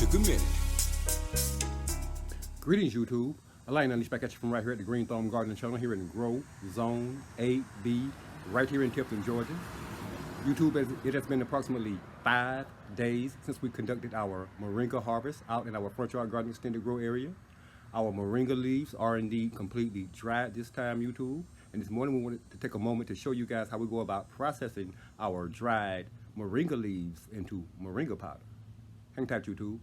took a minute. Greetings, YouTube. Alain Unleashed back at you from right here at the Green Thumb Gardening Channel here in Grow Zone 8B, right here in Tifton, Georgia. YouTube, it has been approximately 5 days since we conducted our Moringa harvest out in our front yard garden extended grow area. Our Moringa leaves are indeed completely dried this time, YouTube. And this morning we wanted to take a moment to show you guys how we go about processing our dried Moringa leaves into Moringa powder. Hang tight, YouTube.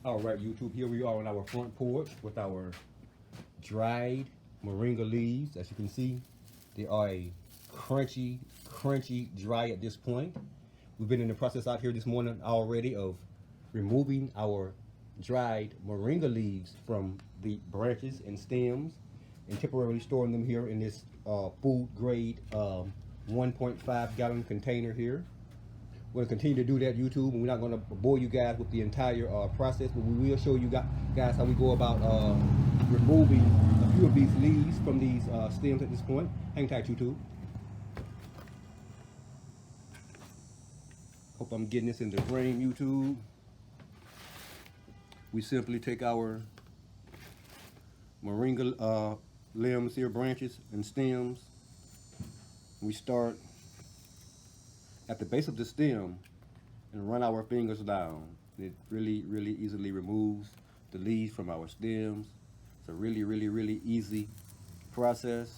All right, YouTube, here we are on our front porch with our dried Moringa leaves. As you can see, they are a crunchy dry at this point. We've been in the process out here this morning already of removing our dried Moringa leaves from the branches and stems and temporarily storing them here in this food grade 1.5 gallon container here. We're going to continue to do that, YouTube, and we're not going to bore you guys with the entire process, but we will show you guys how we go about removing a few of these leaves from these stems at this point. Hang tight, YouTube. Hope I'm getting this in the frame, YouTube. We simply take our Moringa limbs here, branches and stems. We start at the base of the stem and run our fingers down. It really easily removes the leaves from our stems. It's a really easy process.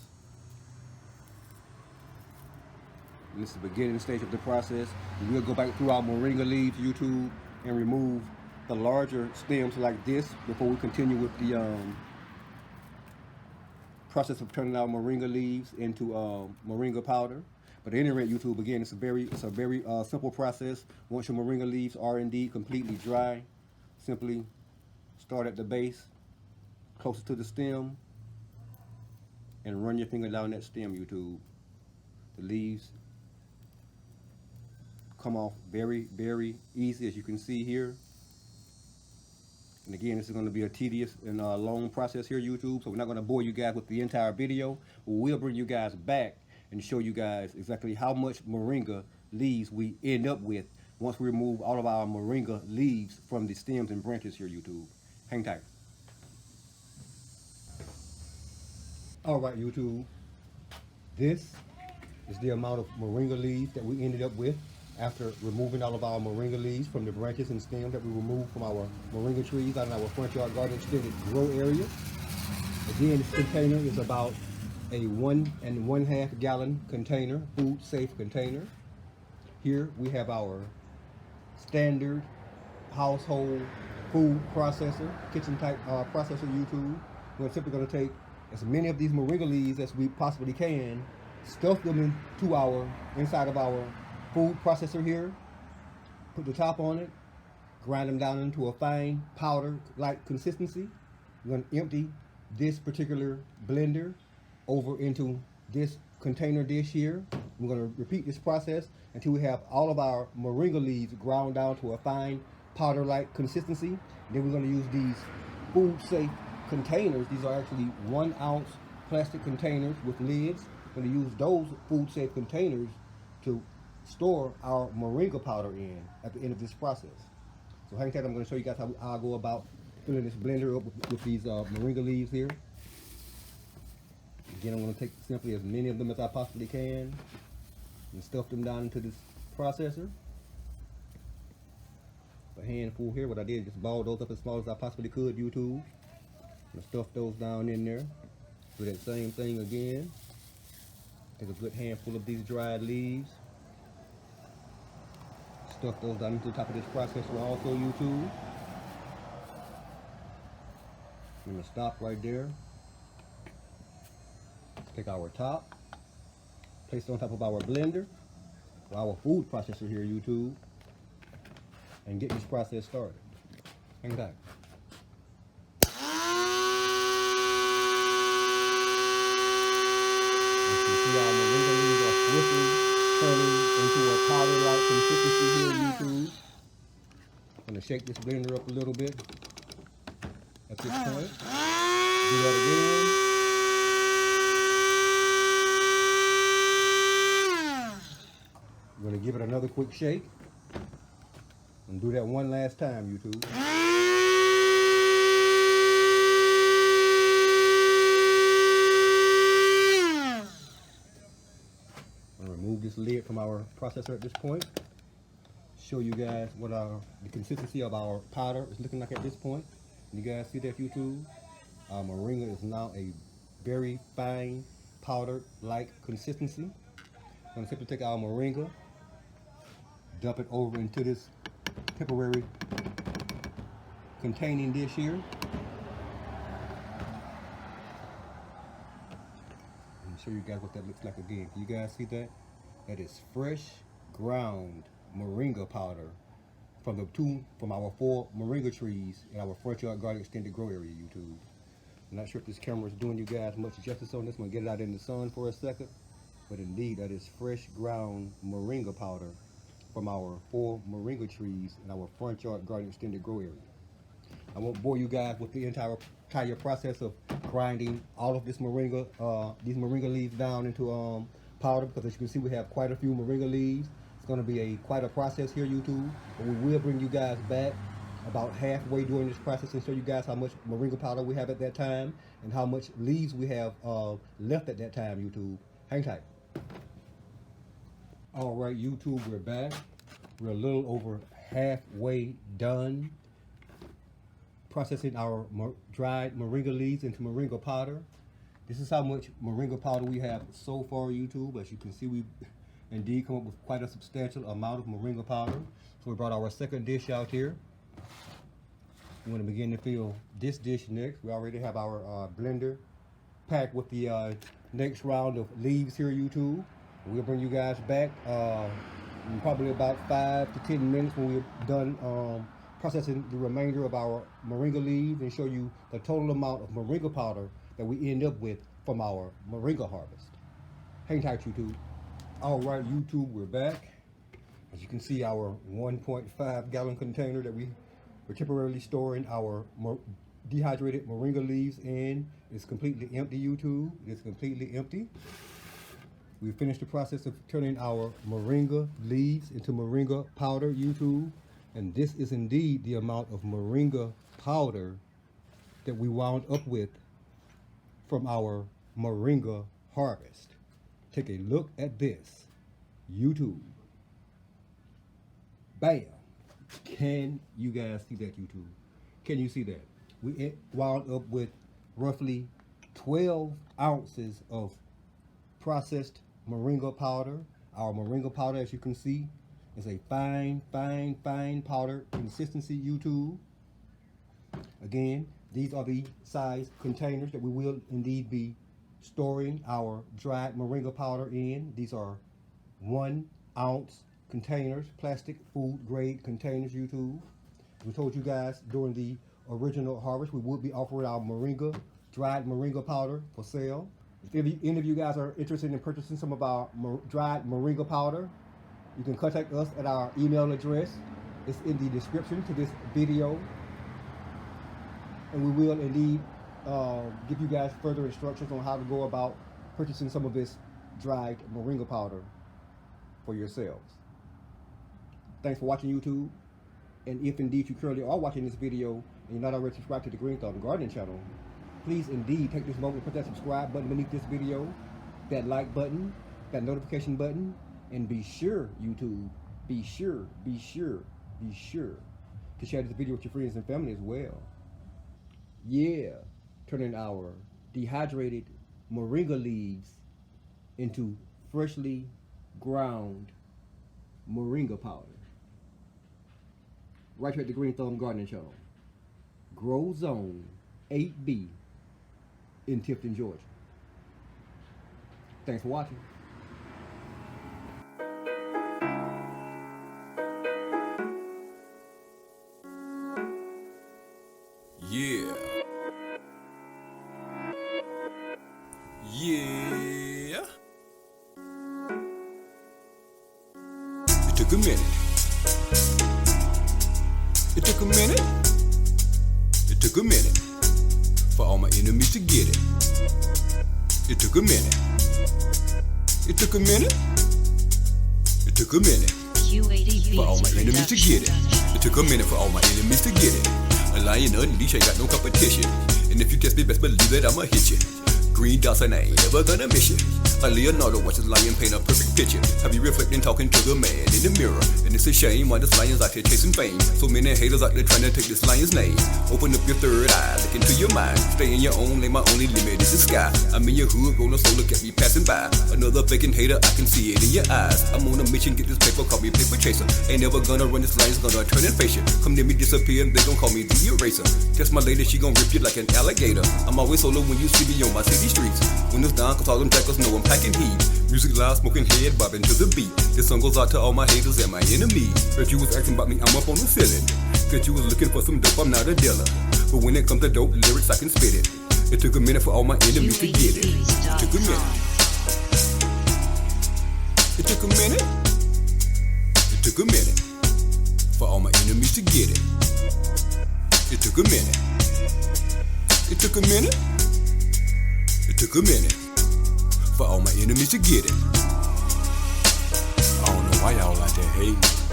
And this is the beginning stage of the process. We'll go back through our Moringa leaves, YouTube, and remove the larger stems like this before we continue with the process of turning our Moringa leaves into Moringa powder. But at any rate, YouTube, again, it's a very simple process. Once your Moringa leaves are indeed completely dry, simply start at the base, closest to the stem, and run your finger down that stem, YouTube. The leaves come off very easy, as you can see here. And again, this is going to be a tedious and long process here, YouTube, so we're not going to bore you guys with the entire video, but we'll bring you guys back and show you guys exactly how much Moringa leaves we end up with once we remove all of our Moringa leaves from the stems and branches here, YouTube. Hang tight. All right, YouTube. This is the amount of Moringa leaves that we ended up with after removing all of our Moringa leaves from the branches and stems that we removed from our Moringa trees out in our front yard garden extended grow area. Again, this container is about a 1 1/2 gallon container, food safe container. Here we have our standard household food processor, kitchen type processor, YouTube. We're simply going to take as many of these Moringa leaves as we possibly can, stuff them into our inside of our food processor here, put the top on it, grind them down into a fine powder like consistency. We're going to empty this particular blender over into this container dish here. We're going to repeat this process until we have all of our Moringa leaves ground down to a fine powder-like consistency. Then we're going to use these food-safe containers. These are actually 1 ounce plastic containers with lids. We're going to use those food-safe containers to store our Moringa powder in at the end of this process. So hang tight, I'm going to show you guys how I go about filling this blender up with these Moringa leaves here. Again, I'm going to take simply as many of them as I possibly can and stuff them down into this processor. A handful here. What I did is just ball those up as small as I possibly could, YouTube. And stuff those down in there. Do that same thing again. Take a good handful of these dried leaves. Stuff those down into the top of this processor also, YouTube. I'm going to stop right there. Take our top, place it on top of our blender, or our food processor here, YouTube, and get this process started. Hang tight. As you can see, our Moringa leaves are swiftly turning into a powder-like consistency here, YouTube. I'm going to shake this blender up a little bit at this point. Do that again. We're going to give it another quick shake And do that one last time, YouTube. I'm gonna remove this lid from our processor at this point. Show you guys what the consistency of our powder is looking like at this point. You guys see that, YouTube? Our Moringa is now a very fine powder-like consistency. I'm gonna simply take our Moringa, dump it over into this temporary containing dish here. Let me show you guys what that looks like again. Can you guys see that? That is fresh ground Moringa powder from our 4 Moringa trees in our front yard garden extended grow area, YouTube. I'm not sure if this camera is doing you guys much justice on this. I'm gonna get it out in the sun for a second. But indeed, that is fresh ground Moringa powder from our 4 Moringa trees in our front yard garden extended grow area. I won't bore you guys with the entire process of grinding all of this Moringa, these Moringa leaves down into powder, because as you can see, we have quite a few Moringa leaves. It's going to be quite a process here, YouTube, but we will bring you guys back about halfway during this process and show you guys how much Moringa powder we have at that time and how much leaves we have left at that time, YouTube. Hang tight. All right, YouTube, we're back. We're a little over halfway done processing our dried Moringa leaves into Moringa powder. This is how much Moringa powder we have so far, YouTube. As you can see, we've indeed come up with quite a substantial amount of Moringa powder. So we brought our second dish out here. We want to begin to fill this dish next. We already have our blender packed with the next round of leaves here, YouTube. We'll bring you guys back in probably about 5 to 10 minutes when we're done processing the remainder of our Moringa leaves and show you the total amount of Moringa powder that we end up with from our Moringa harvest. Hang tight, YouTube. All right, YouTube, we're back. As you can see, our 1.5 gallon container that we're temporarily storing our dehydrated Moringa leaves in is completely empty, YouTube. It's completely empty. We finished the process of turning our Moringa leaves into Moringa powder, YouTube. And this is indeed the amount of Moringa powder that we wound up with from our Moringa harvest. Take a look at this, YouTube. Bam! Can you guys see that, YouTube? Can you see that? We wound up with roughly 12 ounces of processed Moringa powder. Our Moringa powder, as you can see, is a fine, fine, fine powder consistency, YouTube. Again, these are the size containers that we will indeed be storing our dried Moringa powder in. These are 1 ounce containers, plastic food grade containers, YouTube. We told you guys during the original harvest we would be offering our dried Moringa powder for sale. If any of you guys are interested in purchasing some of our dried Moringa powder, you can contact us at our email address. It's in the description to this video. And we will indeed give you guys further instructions on how to go about purchasing some of this dried Moringa powder for yourselves. Thanks for watching, YouTube. And if indeed you currently are watching this video and you're not already subscribed to the Green Thumb Gardening channel, please indeed take this moment and put that subscribe button beneath this video, that like button, that notification button, and be sure, YouTube, be sure to share this video with your friends and family as well. Yeah, turning our dehydrated Moringa leaves into freshly ground Moringa powder. Right here at the Green Thumb Gardening channel. Grow Zone 8B in Tifton, Georgia. Thanks for watching. Yeah. Yeah. It took a minute. It took a minute. It took a minute for all my enemies to get it. It took a minute. It took a minute. It took a minute. Q80 for all my enemies to get it. It took a minute for all my enemies to get it. A lion unleashed ain't got no competition. And if you test me, best believe that I'ma hit you. Green dots and I ain't never gonna miss you. Like Leonardo watches lion paint a perfect picture. Have you reflecting, talking to the man in the mirror? And it's a shame why this lion's out here chasing fame. So many haters out there trying to take this lion's name. Open up your third eye, look into your mind. Stay in your own lane, my only limit is the sky. I'm in your hood, rolling solo, kept me passing by. Another vacant hater, I can see it in your eyes. I'm on a mission, get this paper, call me paper chaser. Ain't never gonna run, this lion's gonna turn and face you. Come near me, disappear, and they gon' call me the eraser. Test my lady, she gon' rip you like an alligator. I'm always solo when you see me on my city streets. When it's down, cause all them jackals know I'm packing heat. Music loud, smoking head, bobbing to the beat. This song goes out to all my haters and my enemies. Heard you was asking about me, I'm up on the ceiling. Said you was looking for some dope, I'm not a dealer. But when it comes to dope lyrics, I can spit it. It took a minute for all my enemies to get it. It took a minute. It took a minute. It took a minute for all my enemies to get it. It took a minute. It took a minute. It took a minute for all my enemies to get it. I don't know why y'all out there hating.